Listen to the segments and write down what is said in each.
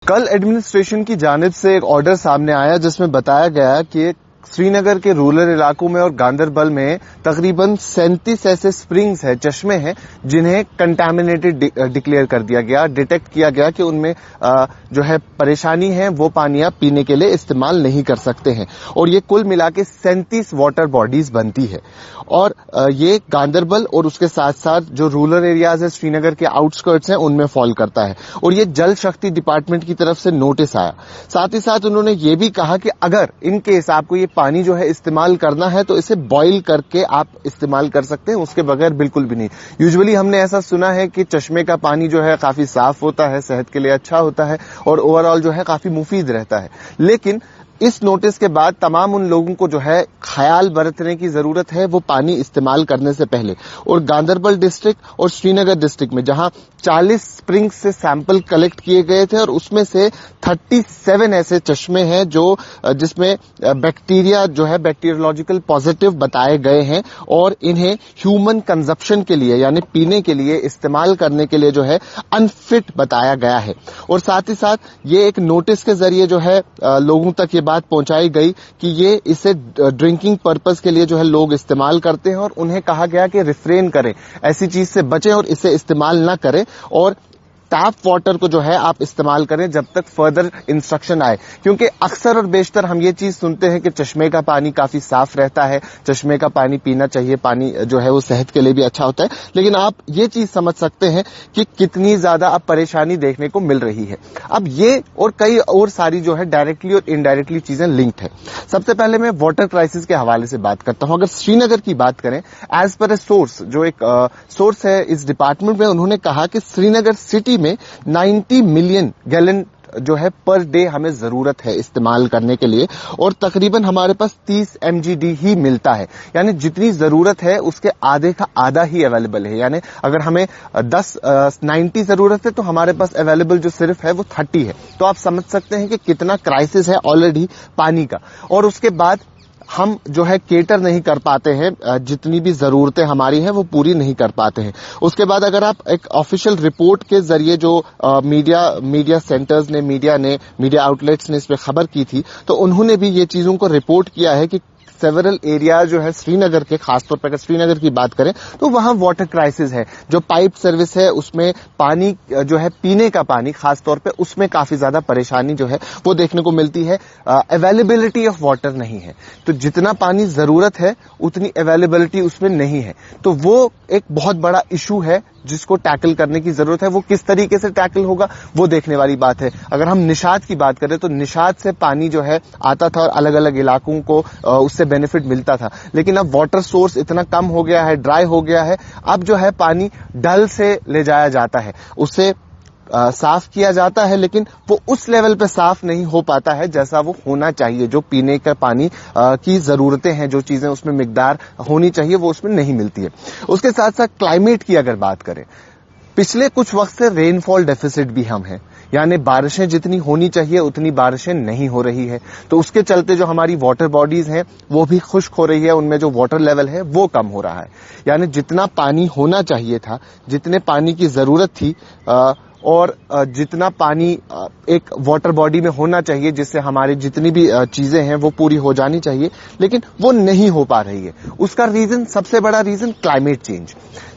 कल एडमिनिस्ट्रेशन की जानिब से एक ऑर्डर सामने आया जिसमें बताया गया कि श्रीनगर के रूरल इलाकों में और गांदरबल में तकरीबन 37 ऐसे स्प्रिंग्स हैं, चश्मे हैं, जिन्हें कंटामिनेटेड डिक्लेयर कर दिया गया, डिटेक्ट किया गया कि उनमें जो है परेशानी है, वो पानी आप पीने के लिए इस्तेमाल नहीं कर सकते हैं। और ये कुल मिला के 37 वाटर बॉडीज बनती है और ये गांदरबल और उसके साथ साथ जो रूरल एरियाज है श्रीनगर के आउटस्कर्ट्स हैं उनमें फॉल करता है। और ये जल शक्ति डिपार्टमेंट की तरफ से नोटिस आया। साथ ही साथ उन्होंने ये भी कहा कि अगर इन केस आपको ये पानी जो है इस्तेमाल करना है तो इसे बॉईल करके आप इस्तेमाल कर सकते हैं, उसके बगैर बिल्कुल भी नहीं। यूजुअली हमने ऐसा सुना है कि चश्मे का पानी जो है काफी साफ होता है, सेहत के लिए अच्छा होता है और ओवरऑल जो है काफी मुफीद रहता है। लेकिन इस नोटिस के बाद तमाम उन लोगों को जो है ख्याल बरतने की जरूरत है वो पानी इस्तेमाल करने से पहले। और गांदरबल डिस्ट्रिक्ट और श्रीनगर डिस्ट्रिक्ट में जहां 40 स्प्रिंग्स से सैंपल कलेक्ट किए गए थे और उसमें से 37 ऐसे चश्मे हैं जो जिसमें बैक्टीरिया जो है बैक्टीरियोलॉजिकल पॉजिटिव बताए गए हैं और इन्हें ह्यूमन कंजप्शन के लिए यानी पीने के लिए इस्तेमाल करने के लिए जो है अनफिट बताया गया है। और साथ ही साथ ये एक नोटिस के जरिए जो है लोगों तक ये बात पहुंचाई गई कि ये इसे ड्रिंकिंग पर्पस के लिए जो है लोग इस्तेमाल करते हैं और उन्हें कहा गया कि रिफ्रेन करें, ऐसी चीज से बचें और इसे इस्तेमाल ना करें और टैप वाटर को जो है आप इस्तेमाल करें जब तक फर्दर इंस्ट्रक्शन आए। क्योंकि अक्सर और बेशतर हम ये चीज सुनते हैं कि चश्मे का पानी काफी साफ रहता है, चश्मे का पानी पीना चाहिए, पानी जो है वो सेहत के लिए भी अच्छा होता है। लेकिन आप ये चीज समझ सकते हैं कि कितनी ज्यादा अब परेशानी देखने को मिल रही है। अब ये और कई और सारी जो है डायरेक्टली और इनडायरेक्टली चीजें लिंक्ड है। सबसे पहले मैं वाटर क्राइसिस के हवाले से बात करता हूं। अगर श्रीनगर की बात करें, एज पर ए सोर्स, जो एक सोर्स है इस डिपार्टमेंट में, उन्होंने कहा कि श्रीनगर सिटी में 90 मिलियन गैलन जो है पर डे हमें जरूरत है इस्तेमाल करने के लिए और तकरीबन हमारे पास 30 mgd ही मिलता है। यानी जितनी जरूरत है उसके आधे का आधा ही अवेलेबल है। यानी अगर हमें 90 जरूरत है तो हमारे पास अवेलेबल जो सिर्फ है वो 30 है। तो आप समझ सकते हैं कि कितना क्राइसिस है ऑलरेडी पानी का। और उसके बाद हम जो है केटर नहीं कर पाते हैं, जितनी भी जरूरतें हमारी हैं वो पूरी नहीं कर पाते हैं। उसके बाद अगर आप एक ऑफिशियल रिपोर्ट के जरिए जो मीडिया सेंटर्स ने, मीडिया आउटलेट्स ने इस पे खबर की थी, तो उन्होंने भी ये चीजों को रिपोर्ट किया है कि सेवरल एरिया जो है श्रीनगर के, खासतौर पर अगर श्रीनगर की बात करें तो वहां वाटर क्राइसिस है। जो पाइप सर्विस है उसमें पानी जो है पीने का पानी खासतौर पे उसमें काफी ज्यादा परेशानी जो है वो देखने को मिलती है। अवेलेबिलिटी ऑफ वाटर नहीं है, तो जितना पानी जरूरत है उतनी अवेलेबिलिटी उसमें नहीं है। तो वो एक बहुत बड़ा इशू है जिसको टैकल करने की जरूरत है। वो किस तरीके से टैकल होगा वो देखने वाली बात है। अगर हम निशात की बात करें तो निशात से पानी जो है आता था और अलग अलग इलाकों को उससे बेनिफिट मिलता था। लेकिन अब वाटर सोर्स इतना कम हो गया है, ड्राई हो गया है, अब जो है पानी डल से ले जाया जाता है, उससे साफ किया जाता है, लेकिन वो उस लेवल पे साफ नहीं हो पाता है जैसा वो होना चाहिए। जो पीने का पानी की जरूरतें हैं, जो चीजें उसमें मिकदार होनी चाहिए वो उसमें नहीं मिलती है। उसके साथ साथ क्लाइमेट की अगर बात करें, पिछले कुछ वक्त से रेनफॉल डेफिसिट भी हम हैं, यानी बारिशें जितनी होनी चाहिए उतनी बारिशें नहीं हो रही है। तो उसके चलते जो हमारी वाटर बॉडीज हैं वो भी खुश्क हो रही है, उनमें जो वाटर लेवल है वो कम हो रहा है। यानी जितना पानी होना चाहिए था, जितने पानी की जरूरत थी और जितना पानी एक वाटर बॉडी में होना चाहिए जिससे हमारी जितनी भी चीजें हैं वो पूरी हो जानी चाहिए, लेकिन वो नहीं हो पा रही है। उसका रीजन, सबसे बड़ा रीजन क्लाइमेट चेंज।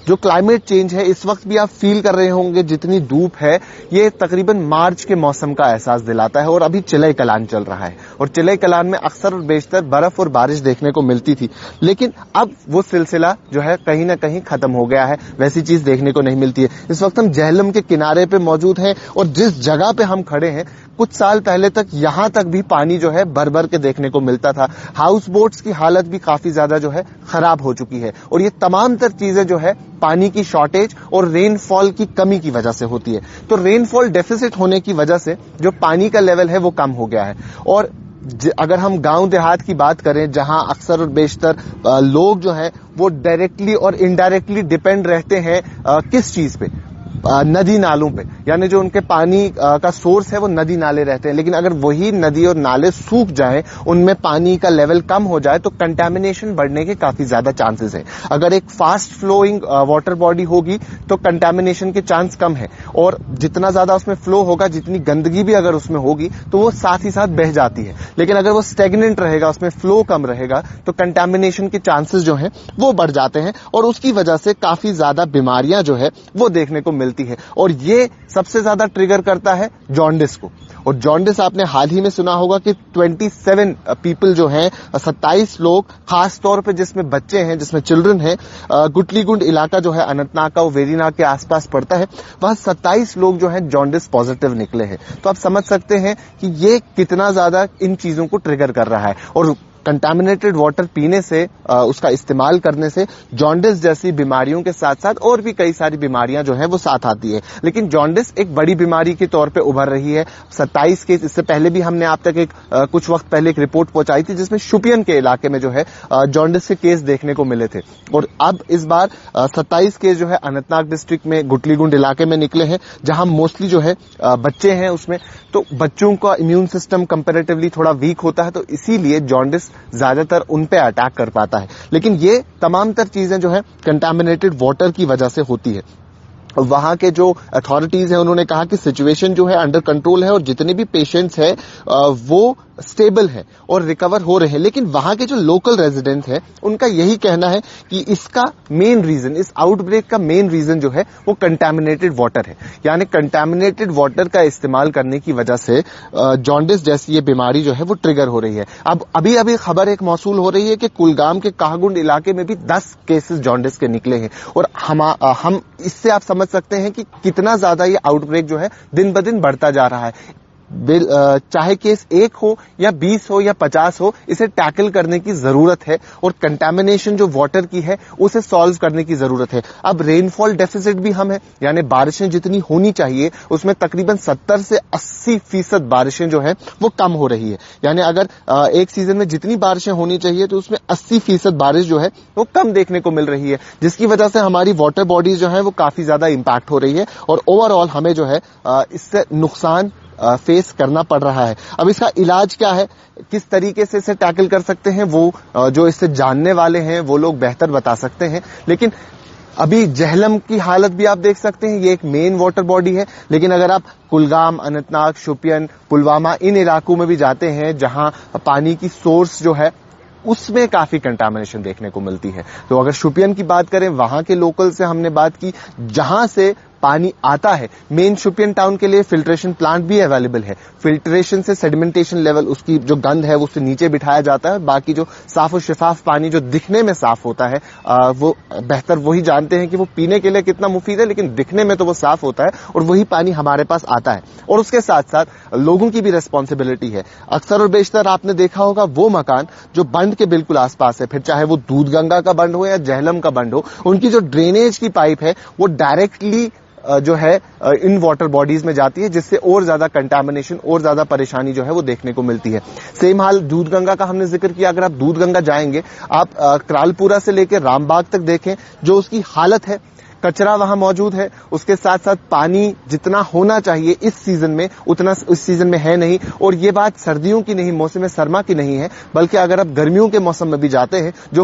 जो क्लाइमेट चेंज है इस वक्त भी आप फील कर रहे होंगे, जितनी धूप है ये तकरीबन मार्च के मौसम का एहसास दिलाता है। और अभी चिलई कलान चल रहा है और चिलई कलान में अक्सर और बेशतर बर्फ और बारिश देखने को मिलती थी, लेकिन अब वो सिलसिला जो है कहीं ना कहीं खत्म हो गया है, वैसी चीज देखने को नहीं मिलती है। इस वक्त हम जहलम के किनारे पे मौजूद हैं और जिस जगह पे हम खड़े हैं कुछ साल पहले तक यहां तक भी पानी जो है भर भर के देखने को मिलता था। हाउस बोट्स की हालत भी काफी ज्यादा जो है खराब हो चुकी है और ये तमाम तर चीजें जो है पानी की शॉर्टेज और रेनफॉल की कमी की वजह से होती है। तो रेनफॉल डेफिसिट होने की वजह से जो पानी का लेवल है वो कम हो गया है। और अगर हम गांव देहात की बात करें जहां अक्सर और बेशतर लोग जो है वो डायरेक्टली और इनडायरेक्टली डिपेंड रहते हैं किस चीज पे, नदी नालों पे, यानी जो उनके पानी का सोर्स है वो नदी नाले रहते हैं, लेकिन अगर वही नदी और नाले सूख जाए, उनमें पानी का लेवल कम हो जाए, तो कंटेमिनेशन बढ़ने के काफी ज्यादा चांसेस हैं। अगर एक फास्ट फ्लोइंग वाटर बॉडी होगी तो कंटेमिनेशन के चांस कम है, और जितना ज्यादा उसमें फ्लो होगा, जितनी गंदगी भी अगर उसमें होगी तो वो साथ ही साथ बह जाती है। लेकिन अगर वो स्टेगनेंट रहेगा, उसमें फ्लो कम रहेगा, तो कंटेमिनेशन के चांसेस जो हैं वो बढ़ जाते हैं, और उसकी वजह से काफी ज्यादा बीमारियां जो है वो देखने को मिलती है। और ये सबसे ज्यादा ट्रिगर करता है जॉन्डिस को। और जॉन्डिस आपने हाल ही में सुना होगा कि 27 पीपल जो हैं, 27 लोग, खास तौर पे जिसमें बच्चे हैं, जिसमें चिल्ड्रन हैं, गुटलीगुंड इलाका जो है अनंतनाग का, वो वेरीनाग के आसपास पड़ता है, वहां 27 लोग जो हैं जॉन्डिस पॉजिटिव निकले हैं। तो आप समझ सकते हैं कि ये कितना ज्यादा इन चीजों को ट्रिगर कर रहा है। और कंटामिनेटेड वाटर पीने से, उसका इस्तेमाल करने से जॉन्डिस जैसी बीमारियों के साथ साथ और भी कई सारी बीमारियां जो है वो साथ आती है। लेकिन जॉन्डिस एक बड़ी बीमारी के तौर पे उभर रही है। 27 केस, इससे पहले भी हमने आप तक कुछ वक्त पहले एक रिपोर्ट पहुंचाई थी जिसमें शुपियन के इलाके में जो है जॉन्डिस के केस देखने को मिले थे। और अब इस बार 27 केस जो है अनंतनाग डिस्ट्रिक्ट में गुटलीगुंड इलाके में निकले हैं, जहां मोस्टली जो है बच्चे हैं उसमें। तो बच्चों का इम्यून सिस्टम कंपैरेटिवली थोड़ा वीक होता है, तो इसीलिए जॉन्डिस ज्यादातर उन पे अटैक कर पाता है। लेकिन ये तमाम तर चीजें जो है कंटामिनेटेड वाटर की वजह से होती है। वहां के जो अथॉरिटीज हैं उन्होंने कहा कि सिचुएशन जो है अंडर कंट्रोल है, और जितने भी पेशेंट्स हैं वो स्टेबल है और रिकवर हो रहे हैं। लेकिन वहां के जो लोकल रेजिडेंट्स हैं उनका यही कहना है कि इसका मेन रीजन, इस आउटब्रेक का मेन रीजन जो है वो कंटामिनेटेड वाटर है। यानी कंटामिनेटेड वाटर का इस्तेमाल करने की वजह से जॉन्डिस जैसी ये बीमारी जो है वो ट्रिगर हो रही है। अब अभी अभी खबर एक मौसूल हो रही है कि कुलगाम के काहगुंड इलाके में भी 10 केसेस जॉन्डिस के निकले हैं। और हम इससे आप समझ सकते हैं कि कितना ज्यादा ये आउटब्रेक जो है दिन ब दिन बढ़ता जा रहा है। चाहे केस 1 हो या 20 हो या 50 हो, इसे टैकल करने की जरूरत है, और कंटेमिनेशन जो वाटर की है उसे सॉल्व करने की जरूरत है। अब रेनफॉल डेफिसिट भी हम है, यानी बारिशें जितनी होनी चाहिए उसमें तकरीबन 70 से 80% बारिशें जो है वो कम हो रही है। यानी अगर एक सीजन में जितनी बारिशें होनी चाहिए तो उसमें 80% बारिश जो है वो कम देखने को मिल रही है, जिसकी वजह से हमारी वाटर बॉडीज जो है वो काफी ज्यादा इंपैक्ट हो रही है, और ओवरऑल हमें जो है इससे नुकसान फेस करना पड़ रहा है। अब इसका इलाज क्या है, किस तरीके से इसे टैकल कर सकते हैं, वो जो इससे जानने वाले हैं वो लोग बेहतर बता सकते हैं। लेकिन अभी जहलम की हालत भी आप देख सकते हैं, ये एक मेन वाटर बॉडी है। लेकिन अगर आप कुलगाम, अनंतनाग, शोपियन, पुलवामा, इन इलाकों में भी जाते हैं जहां पानी की सोर्स जो है उसमें काफी कंटामिनेशन देखने को मिलती है। तो अगर शुपियन की बात करें, वहां के लोकल से हमने बात की, जहां से पानी आता है, मेन शुपियन टाउन के लिए फिल्ट्रेशन प्लांट भी अवेलेबल है। फिल्ट्रेशन से सेडिमेंटेशन लेवल, उसकी जो गंध है वो उससे नीचे बिठाया जाता है। बाकी जो साफ और शिफाफ पानी जो दिखने में साफ होता है, वो बेहतर वही जानते हैं कि वो पीने के लिए कितना मुफीद है, लेकिन दिखने में तो वो साफ होता है, और वही पानी हमारे पास आता है। और उसके साथ साथ लोगों की भी रिस्पॉन्सिबिलिटी है। अक्सर और बेशतर आपने देखा होगा वो मकान जो बंद के बिल्कुल आसपास है, फिर चाहे वो दूध गंगा का बंद हो या जहलम का बंद हो, उनकी जो ड्रेनेज की पाइप है वो डायरेक्टली जो है इन वाटर बॉडीज में जाती है, जिससे और ज्यादा कंटामिनेशन और ज्यादा परेशानी जो है वो देखने को मिलती है। सेम हाल दूध गंगा का हमने जिक्र किया। अगर आप दूध गंगा जाएंगे, आप क्रालपुरा से लेकर रामबाग तक देखें, जो उसकी हालत है, कचरा वहां मौजूद है। उसके साथ साथ पानी जितना होना चाहिए इस सीजन में उतना इस सीजन में है नहीं। और ये बात सर्दियों की नहीं, मौसम सरमा की नहीं है, बल्कि अगर आप गर्मियों के मौसम में भी जाते हैं, जो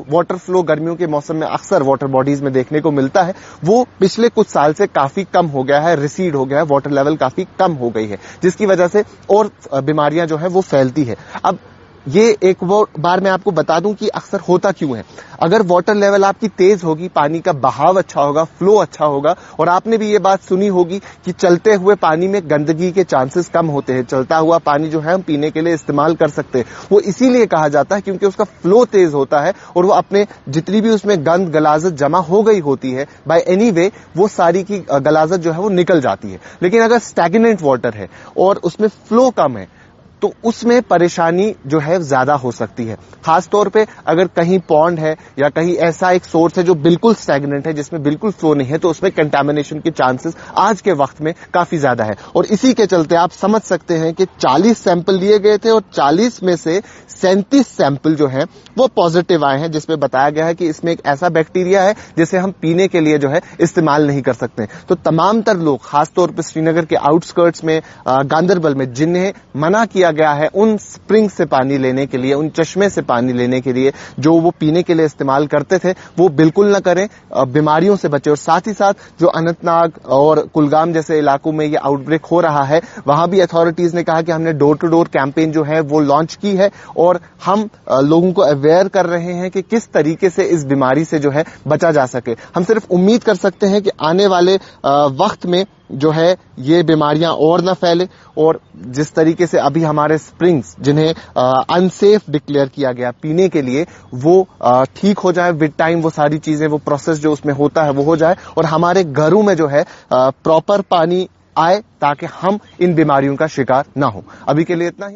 वाटर फ्लो गर्मियों के मौसम में अक्सर वाटर बॉडीज में देखने को मिलता है, वो पिछले कुछ साल से काफी कम हो गया है, रिसीड हो गया है, वाटर लेवल काफी कम हो गई है, जिसकी वजह से और बीमारियां जो है वो फैलती है। अब ये एक बार मैं आपको बता दूं कि अक्सर होता क्यों है। अगर वाटर लेवल आपकी तेज होगी, पानी का बहाव अच्छा होगा, फ्लो अच्छा होगा, और आपने भी ये बात सुनी होगी कि चलते हुए पानी में गंदगी के चांसेस कम होते हैं। चलता हुआ पानी जो है हम पीने के लिए इस्तेमाल कर सकते हैं। वो इसीलिए कहा जाता है क्योंकि उसका फ्लो तेज होता है, और वो अपने जितनी भी उसमें गंद गलाजत जमा हो गई होती है बाय एनी वे, वो सारी की गलाजत जो है वो निकल जाती है। लेकिन अगर स्टैग्नेंट वाटर है और उसमें फ्लो कम है, तो उसमें परेशानी जो है ज्यादा हो सकती है। खासतौर पे अगर कहीं पॉन्ड है या कहीं ऐसा एक सोर्स है जो बिल्कुल स्टैग्नेंट है, जिसमें बिल्कुल फ्लो नहीं है, तो उसमें कंटामिनेशन के चांसेस आज के वक्त में काफी ज्यादा है। और इसी के चलते आप समझ सकते हैं कि 40 सैंपल लिए गए थे और 40 में से 37 सैंपल जो है वो पॉजिटिव आए हैं, जिसमें बताया गया है कि इसमें एक ऐसा बैक्टीरिया है जिसे हम पीने के लिए जो है इस्तेमाल नहीं कर सकते। तो तमाम तर लोग, खासतौर पर श्रीनगर के आउटस्कर्ट्स में, गांदरबल में, जिन्हें मना किया गया है उन स्प्रिंग से पानी लेने के लिए, उन चश्मे से पानी लेने के लिए जो वो पीने के लिए इस्तेमाल करते थे, वो बिल्कुल न करें, बीमारियों से बचे। और साथ ही साथ जो अनंतनाग और कुलगाम जैसे इलाकों में ये आउटब्रेक हो रहा है, वहां भी अथॉरिटीज ने कहा कि हमने डोर टू डोर कैंपेन जो है वो लॉन्च की है और हम लोगों को अवेयर कर रहे हैं कि किस तरीके से इस बीमारी से जो है बचा जा सके। हम सिर्फ उम्मीद कर सकते हैं कि आने वाले वक्त में जो है ये बीमारियां और न फैले और जिस तरीके से अभी हमारे स्प्रिंग्स, जिन्हें अनसेफ डिक्लेयर किया गया पीने के लिए, वो ठीक हो जाए विद टाइम। वो सारी चीजें, वो प्रोसेस जो उसमें होता है वो हो जाए और हमारे घरों में जो है प्रॉपर पानी आए ताकि हम इन बीमारियों का शिकार ना हो। अभी के लिए इतना ही।